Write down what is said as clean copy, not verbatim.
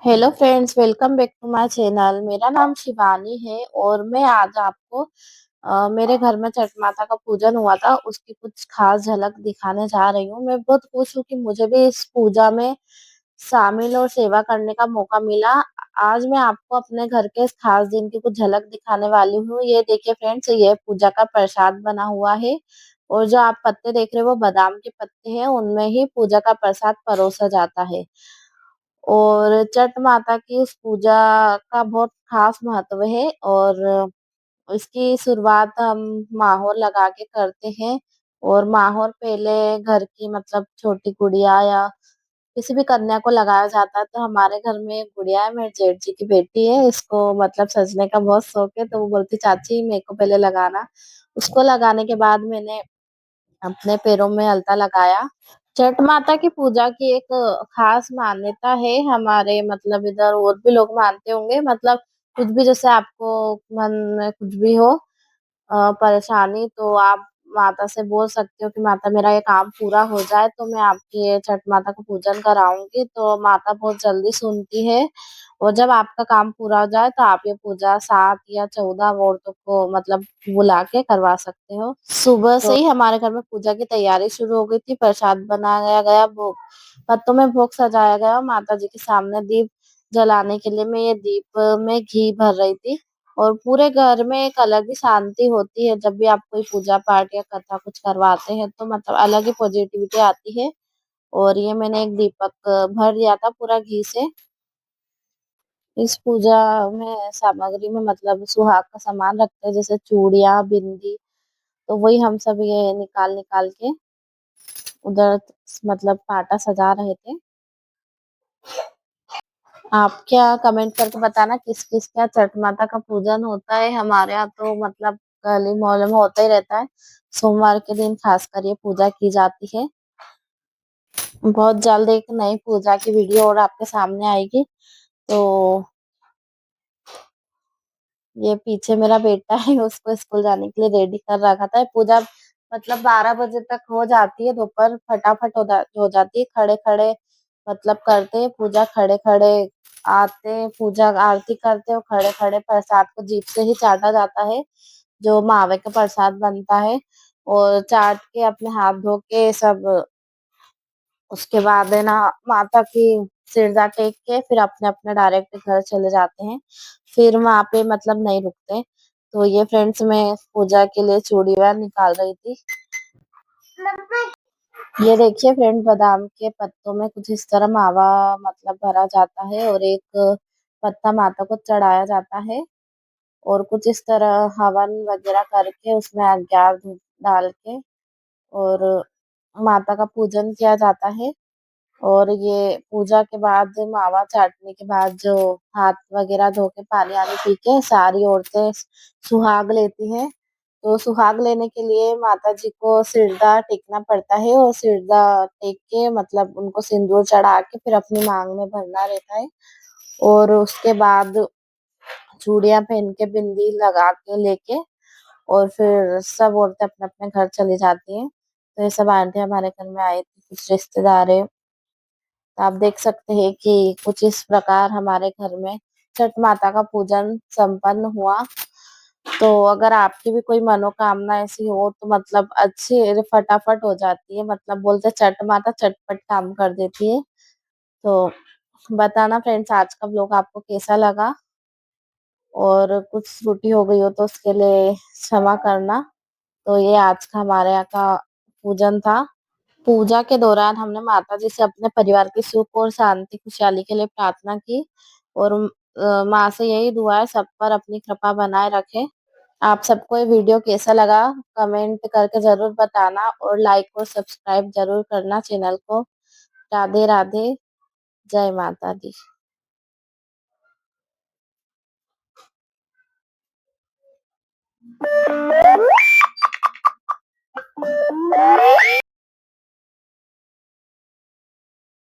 Hello friends, welcome back to my channel. मेरा नाम शिवानी है और मैं आज आपको मेरे घर में छठ माता का पूजन हुआ था उसकी कुछ खास झलक दिखाने जा रही हूँ। मैं बहुत खुश हूँ कि मुझे भी इस पूजा में शामिल और सेवा करने का मौका मिला। आज मैं आपको अपने घर के इस खास दिन की कुछ झलक दिखाने वाली हूँ। ये देखिए फ्रेंड्स, ये पूजा का प्रसाद बना हुआ है और जो आप पत्ते देख रहे हो वो बादाम के पत्ते हैं, उनमें ही पूजा का प्रसाद परोसा जाता है। और छठ माता की इस पूजा का बहुत खास महत्व है और इसकी शुरुआत हम माहौर लगा के करते हैं। और माहौर पहले घर की मतलब छोटी गुड़िया या किसी भी कन्या को लगाया जाता है। तो हमारे घर में एक गुड़िया है, मेरे जेठ जी की बेटी है, इसको मतलब सजने का बहुत शौक है। तो वो बोलती चाची मेरे को पहले लगाना। उसको लगाने के बाद मैंने अपने पैरों में अलता लगाया। छठ माता की पूजा की एक खास मान्यता है हमारे मतलब इधर, और भी लोग मानते होंगे। मतलब कुछ भी, जैसे आपको मन में कुछ भी हो परेशानी, तो आप माता से बोल सकते हो कि माता मेरा ये काम पूरा हो जाए तो मैं आपकी ये छठ माता का पूजन कराऊंगी। तो माता बहुत जल्दी सुनती है और जब आपका काम पूरा हो जाए तो आप ये पूजा 7 या 14 औरतों को मतलब बुला के करवा सकते हो। सुबह से ही हमारे घर में पूजा की तैयारी शुरू हो गई थी। प्रसाद बनाया गया, भोग पत्तों में भोग सजाया गया। माता जी के सामने दीप जलाने के लिए मैं ये दीप में घी भर रही थी। और पूरे घर में एक अलग ही शांति होती है जब भी आप कोई पूजा पाठ या कथा कुछ करवाते हैं, तो मतलब अलग ही पॉजिटिविटी आती है। और ये मैंने एक दीपक भर दिया था पूरा घी से। इस पूजा में सामग्री में मतलब सुहाग का सामान रखते हैं, जैसे चूड़ियां, बिंदी। तो वही हम सब ये निकाल निकाल के उधर मतलब पाटा सजा रहे थे। आप क्या कमेंट करके बताना किस किस क्या छठ माता का पूजन होता है। हमारे यहाँ तो मतलब गली मोहल्ले में होता ही रहता है। सोमवार के दिन खासकर ये पूजा की जाती है। बहुत जल्द एक नई पूजा की वीडियो और आपके सामने आएगी। तो ये पीछे मेरा बेटा है, उसको स्कूल जाने के लिए रेडी कर रखा था। पूजा मतलब 12 बजे तक हो जाती है, दोपहर फटाफट हो जाती है। खड़े खड़े मतलब करते हैं पूजा, खड़े खड़े आते हैं, पूजा आरती करते हैं और खड़े खड़े प्रसाद को जीभ से ही चाटा जाता है, जो मावे का प्रसाद बनता है। और चाट के अपने हाथ धो के सब, उसके बाद है ना माता की सिरजा टेक के फिर अपने अपने डायरेक्ट घर चले जाते हैं। फिर वहां पे मतलब नहीं रुकते। तो ये फ्रेंड्स, मैं पूजा के लिए चूड़ियां निकाल रही थी। ये देखिए फ्रेंड, बादाम के पत्तों में कुछ इस तरह मावा मतलब भरा जाता है और एक पत्ता माता को चढ़ाया जाता है। और कुछ इस तरह हवन वगैरह करके उसमें अज्ञार धूप डाल के और माता का पूजन किया जाता है। और ये पूजा के बाद मावा चाटने के बाद जो हाथ वगैरह धो के पानी आनी पी के सारी औरतें सुहाग लेती हैं। तो सुहाग लेने के लिए माता जी को सिरदा टेकना पड़ता है और सिरदा टेक के मतलब उनको सिंदूर चढ़ा के फिर अपनी मांग में भरना रहता है। और उसके बाद चूड़ियां पहन के, बिंदी लगा के लेके और फिर सब औरतें अपने अपने घर चली जाती हैं। तो ये सब आंटी हमारे घर में आए थे, कुछ रिश्तेदार है। तो आप देख सकते हैं कि कुछ इस प्रकार हमारे घर में छठ माता का पूजन संपन्न हुआ। तो अगर आपकी भी कोई मनोकामना ऐसी हो तो मतलब अच्छी फटाफट हो जाती है। मतलब बोलते छठ माता चटपट काम कर देती है। तो बताना फ्रेंड्स आज का ब्लॉग आपको कैसा लगा, और कुछ त्रुटि हो गई हो तो उसके लिए क्षमा करना। तो ये आज का हमारे यहाँ का पूजन था। पूजा के दौरान हमने माता जी से अपने परिवार की सुख और शांति खुशहाली के लिए प्रार्थना की। और माँ से यही दुआ है सब पर अपनी कृपा बनाए रखे। आप सबको ये वीडियो कैसा लगा कमेंट करके जरूर बताना और लाइक और सब्सक्राइब जरूर करना चैनल को। राधे राधे, जय माता दी।